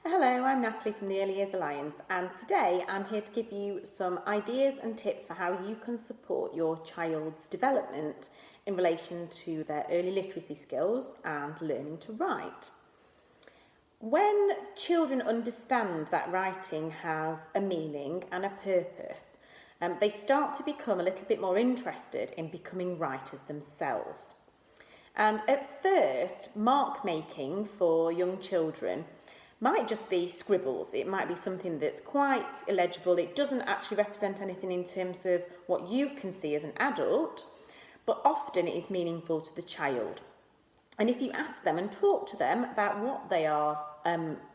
Hello, I'm Natalie from the Early Years Alliance, and today I'm here to give you some ideas and tips for how you can support your child's development in relation to their early literacy skills and learning to write. When children understand that writing has a meaning and a purpose, they start to become a little bit more interested in becoming writers themselves. And at first, mark making for young children might just be scribbles. It might be something that's quite illegible. It doesn't actually represent anything in terms of what you can see as an adult, but often it is meaningful to the child. And if you ask them and talk to them about what they are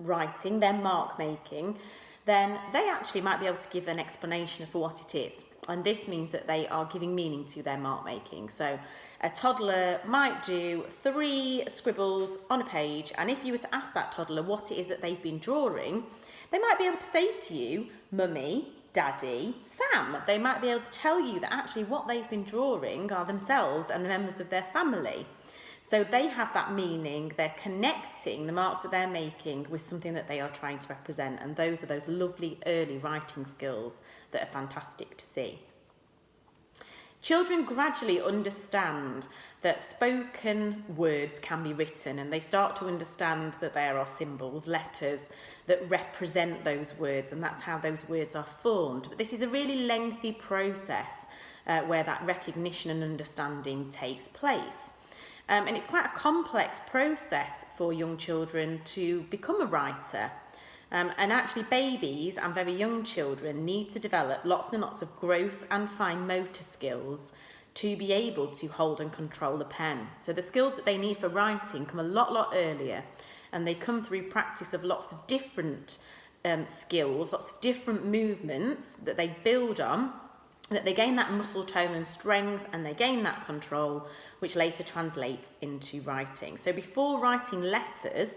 writing, their mark making, then they actually might be able to give an explanation for what it is. And this means that they are giving meaning to their mark making. So a toddler might do 3 scribbles on a page, and if you were to ask that toddler what it is that they've been drawing, they might be able to say to you, Mummy, Daddy, Sam. They might be able to tell you that actually what they've been drawing are themselves and the members of their family. So they have that meaning, they're connecting the marks that they're making with something that they are trying to represent, and those are those lovely early writing skills that are fantastic to see. Children gradually understand that spoken words can be written, and they start to understand that there are symbols, letters that represent those words, and that's how those words are formed. But this is a really lengthy process where that recognition and understanding takes place. And it's quite a complex process for young children to become a writer. And actually babies and very young children need to develop lots and lots of gross and fine motor skills to be able to hold and control the pen. So the skills that they need for writing come a lot earlier, and they come through practice of lots of different skills, lots of different movements that they build on, that they gain that muscle tone and strength, and they gain that control, which later translates into writing. So before writing letters,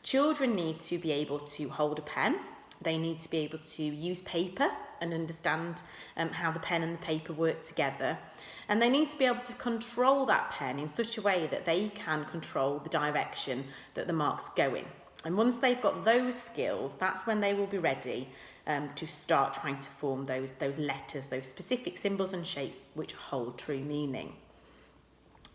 children need to be able to hold a pen. They need to be able to use paper and understand how the pen and the paper work together. And they need to be able to control that pen in such a way that they can control the direction that the mark's going. And once they've got those skills, that's when they will be ready to start trying to form those letters, those specific symbols and shapes which hold true meaning.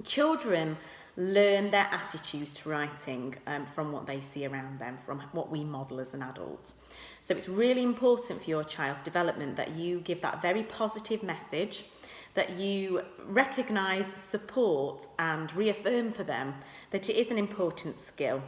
Children learn their attitudes to writing from what they see around them, from what we model as an adult. So it's really important for your child's development that you give that very positive message, that you recognise, support and reaffirm for them that it is an important skill.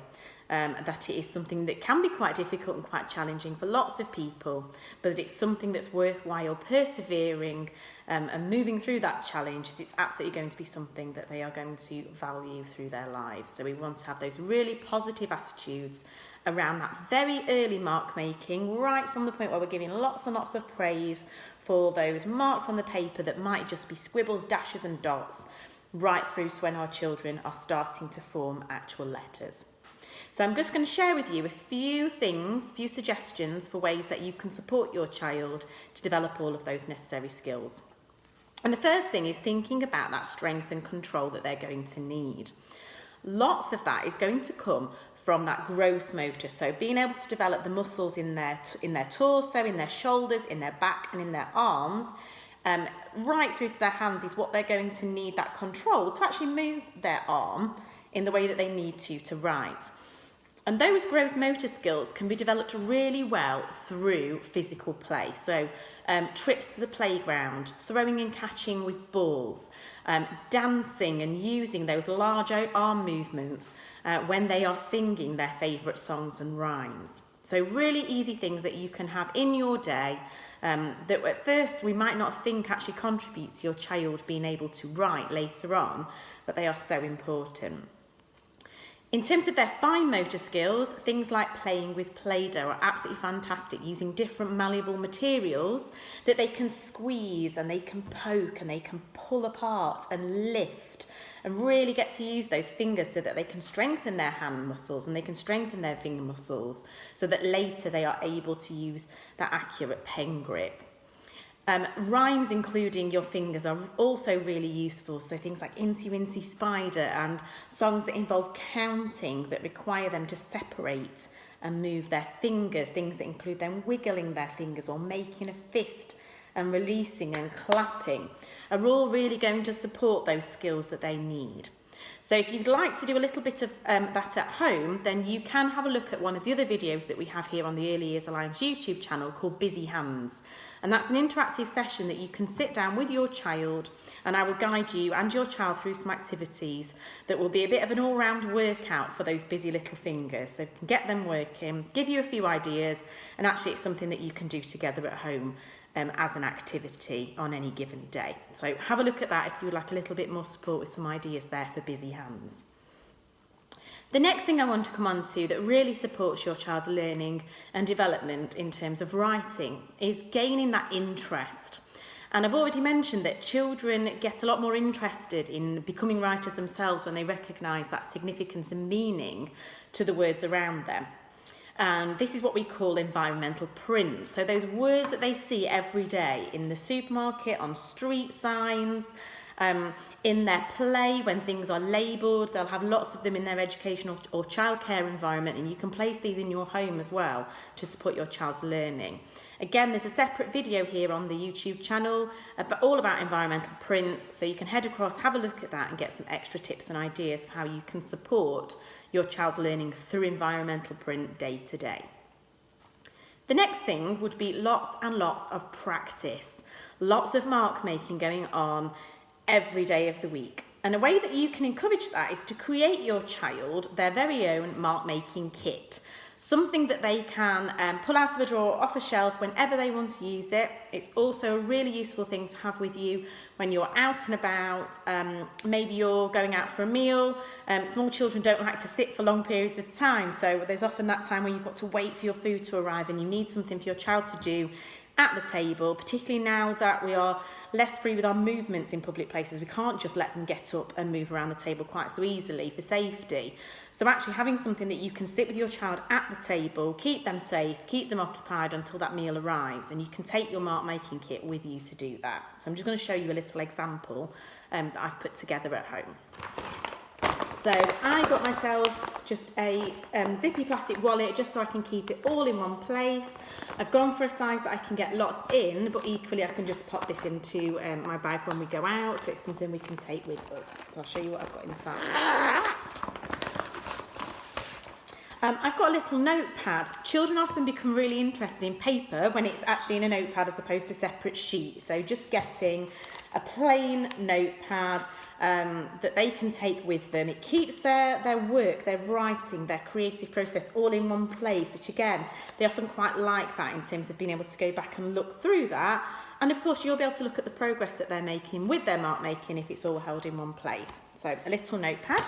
That it is something that can be quite difficult and quite challenging for lots of people, but that it's something that's worthwhile persevering and moving through that challenge, as it's absolutely going to be something that they are going to value through their lives. So we want to have those really positive attitudes around that very early mark making, right from the point where we're giving lots and lots of praise for those marks on the paper that might just be scribbles, dashes and dots, right through to when our children are starting to form actual letters. So I'm just going to share with you a few suggestions for ways that you can support your child to develop all of those necessary skills. And the first thing is thinking about that strength and control that they're going to need. Lots of that is going to come from that gross motor, so being able to develop the muscles in their torso, in their shoulders, in their back and in their arms, right through to their hands is what they're going to need that control to actually move their arm in the way that they need to write. And those gross motor skills can be developed really well through physical play. So trips to the playground, throwing and catching with balls, dancing and using those large arm movements when they are singing their favourite songs and rhymes. So really easy things that you can have in your day that at first we might not think actually contribute to your child being able to write later on, but they are so important. In terms of their fine motor skills, things like playing with Play-Doh are absolutely fantastic, using different malleable materials that they can squeeze and they can poke and they can pull apart and lift and really get to use those fingers so that they can strengthen their hand muscles and they can strengthen their finger muscles so that later they are able to use that accurate pen grip. Rhymes including your fingers are also really useful, so things like Incy Wincy Spider and songs that involve counting that require them to separate and move their fingers, things that include them wiggling their fingers or making a fist and releasing and clapping, are all really going to support those skills that they need. So if you'd like to do a little bit of that at home, then you can have a look at one of the other videos that we have here on the Early Years Alliance YouTube channel called Busy Hands. And that's an interactive session that you can sit down with your child, and I will guide you and your child through some activities that will be a bit of an all-round workout for those busy little fingers. So you can get them working, give you a few ideas, and actually it's something that you can do together at home as an activity on any given day. So have a look at that if you would like a little bit more support with some ideas there for busy hands. The next thing I want to come on to that really supports your child's learning and development in terms of writing is gaining that interest. And I've already mentioned that children get a lot more interested in becoming writers themselves when they recognise that significance and meaning to the words around them. And this is what we call environmental print. So those words that they see every day in the supermarket, on street signs, in their play, when things are labelled, they'll have lots of them in their educational or childcare environment, and you can place these in your home as well to support your child's learning. Again, there's a separate video here on the YouTube channel all about environmental prints, so you can head across, have a look at that and get some extra tips and ideas for how you can support your child's learning through environmental print day to day. The next thing would be lots and lots of practice, lots of mark making going on every day of the week. And a way that you can encourage that is to create your child their very own mark making kit. Something that they can pull out of a drawer, off a shelf whenever they want to use it. It's also a really useful thing to have with you when you're out and about. Maybe you're going out for a meal. Small children don't like to sit for long periods of time, so there's often that time where you've got to wait for your food to arrive and you need something for your child to do at the table, particularly now that we are less free with our movements in public places. We can't just let them get up and move around the table quite so easily for safety. So actually having something that you can sit with your child at the table, keep them safe, keep them occupied until that meal arrives, and you can take your mark making kit with you to do that. So I'm just going to show you a little example that I've put together at home. So I got myself just a zippy plastic wallet just so I can keep it all in one place. I've gone for a size that I can get lots in, but equally I can just pop this into my bag when we go out, so it's something we can take with us. So I'll show you what I've got inside. I've got a little notepad. Children often become really interested in paper when it's actually in a notepad as opposed to separate sheets. So just getting a plain notepad that they can take with them. It keeps their work, their writing, their creative process all in one place, which again, they often quite like that in terms of being able to go back and look through that. And of course, you'll be able to look at the progress that they're making with their mark making if it's all held in one place. So a little notepad.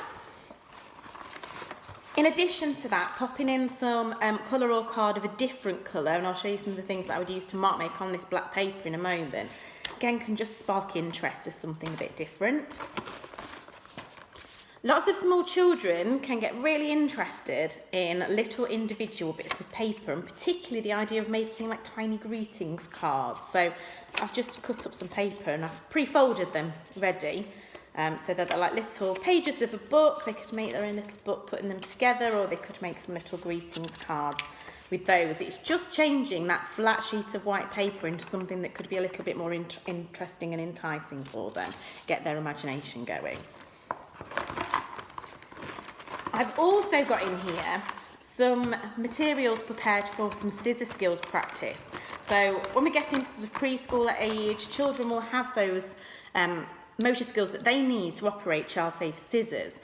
In addition to that, popping in some colour or card of a different colour, and I'll show you some of the things that I would use to mark make on this black paper in a moment, again can just spark interest as something a bit different. Lots of small children can get really interested in little individual bits of paper, and particularly the idea of making like tiny greetings cards. So I've just cut up some paper and I've pre-folded them ready. So that they're like little pages of a book. They could make their own little book, putting them together, or they could make some little greetings cards with those. It's just changing that flat sheet of white paper into something that could be a little bit more interesting and enticing for them, get their imagination going. I've also got in here some materials prepared for some scissor skills practice. So when we get into sort of preschooler age, children will have those motor skills that they need to operate child-safe scissors.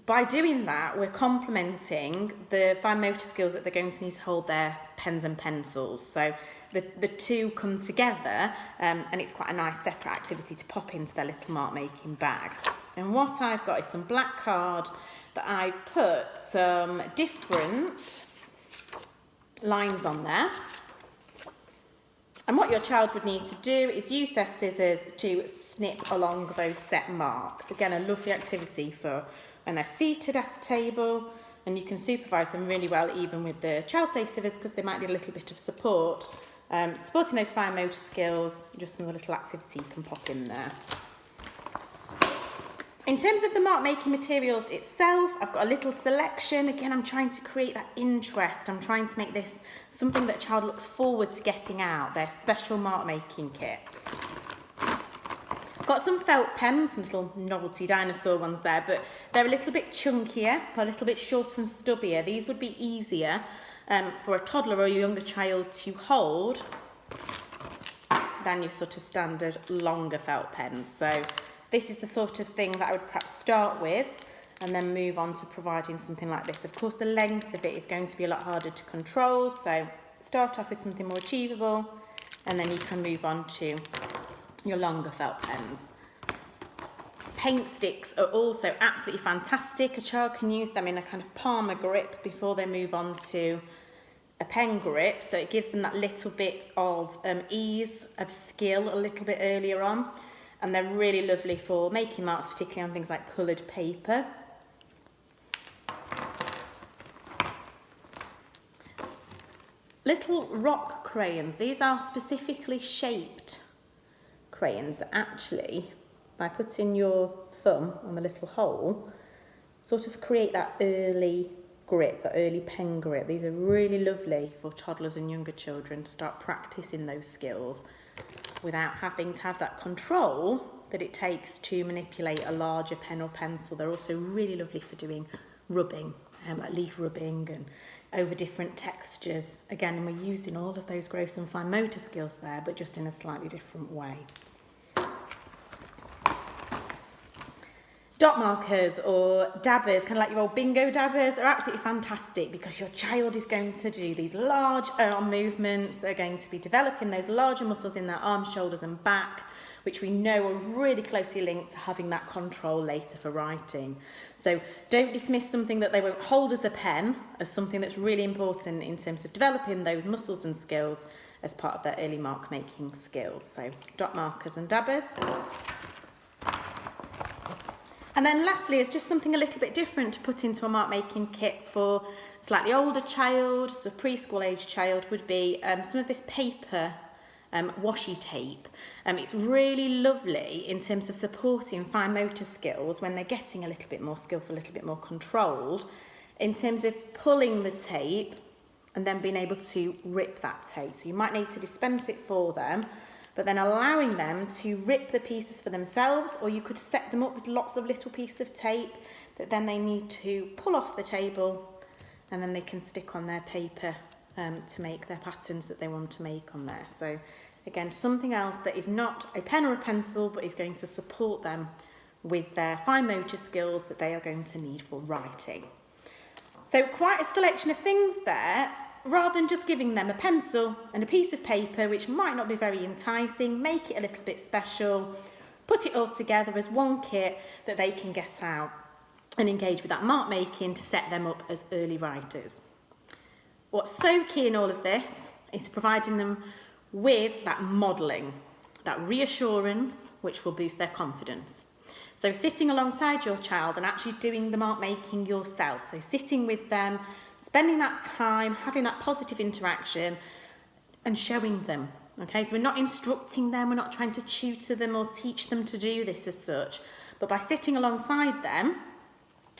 By doing that, we're complementing the fine motor skills that they're going to need to hold their pens and pencils. So the two come together, and it's quite a nice separate activity to pop into their little mark-making bag. And what I've got is some black card that I've put some different lines on there. And what your child would need to do is use their scissors to snip along those set marks. Again, a lovely activity for when they're seated at a table, and you can supervise them really well even with the child-safe scissors because they might need a little bit of support Supporting those fine motor skills, just some little activity you can pop in there. In terms of the mark making materials itself, I've got a little selection. Again, I'm trying to create that interest. I'm trying to make this something that a child looks forward to getting out, their special mark making kit. I've got some felt pens, some little novelty dinosaur ones there, but they're a little bit chunkier, a little bit shorter and stubbier. These would be easier for a toddler or a younger child to hold than your sort of standard longer felt pens. So this is the sort of thing that I would perhaps start with and then move on to providing something like this. Of course, the length of it is going to be a lot harder to control, so start off with something more achievable and then you can move on to your longer felt pens. Paint sticks are also absolutely fantastic. A child can use them in a kind of palmer grip before they move on to a pen grip, so it gives them that little bit of ease, of skill a little bit earlier on. And they're really lovely for making marks, particularly on things like coloured paper. Little rock crayons. These are specifically shaped crayons that actually, by putting your thumb on the little hole, sort of create that early grip, that early pen grip. These are really lovely for toddlers and younger children to start practicing those skills without having to have that control that it takes to manipulate a larger pen or pencil. They're also really lovely for doing rubbing, like leaf rubbing and over different textures. Again, we're using all of those gross and fine motor skills there, but just in a slightly different way. Dot markers or dabbers, kind of like your old bingo dabbers, are absolutely fantastic because your child is going to do these large arm movements. They're going to be developing those larger muscles in their arms, shoulders and back, which we know are really closely linked to having that control later for writing. So don't dismiss something that they won't hold as a pen as something that's really important in terms of developing those muscles and skills as part of their early mark making skills. So dot markers and dabbers. And then lastly, it's just something a little bit different to put into a mark making kit for a slightly older child, so a preschool age child, would be some of this paper washi tape. It's really lovely in terms of supporting fine motor skills when they're getting a little bit more skillful, a little bit more controlled, in terms of pulling the tape and then being able to rip that tape. So you might need to dispense it for them, but then allowing them to rip the pieces for themselves, or you could set them up with lots of little pieces of tape that then they need to pull off the table and then they can stick on their paper to make their patterns that they want to make on there. So again, something else that is not a pen or a pencil, but is going to support them with their fine motor skills that they are going to need for writing. So quite a selection of things there. Rather than just giving them a pencil and a piece of paper, which might not be very enticing, make it a little bit special, put it all together as one kit that they can get out and engage with that mark making to set them up as early writers. What's so key in all of this is providing them with that modelling, that reassurance, which will boost their confidence. So sitting alongside your child and actually doing the mark making yourself, so sitting with them, spending that time, having that positive interaction and showing them. Okay, so we're not instructing them, we're not trying to tutor them or teach them to do this as such, but by sitting alongside them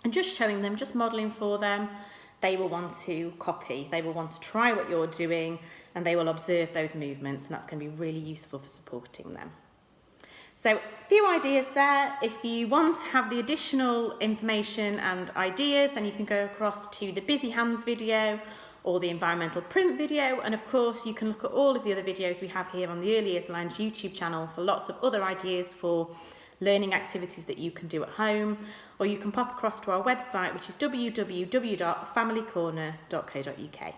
and just showing them, just modelling for them, they will want to copy, they will want to try what you're doing, and they will observe those movements, and that's going to be really useful for supporting them. So a few ideas there. If you want to have the additional information and ideas, then you can go across to the Busy Hands video or the environmental print video. And of course, you can look at all of the other videos we have here on the Early Years Alliance YouTube channel for lots of other ideas for learning activities that you can do at home. Or you can pop across to our website, which is www.familycorner.co.uk.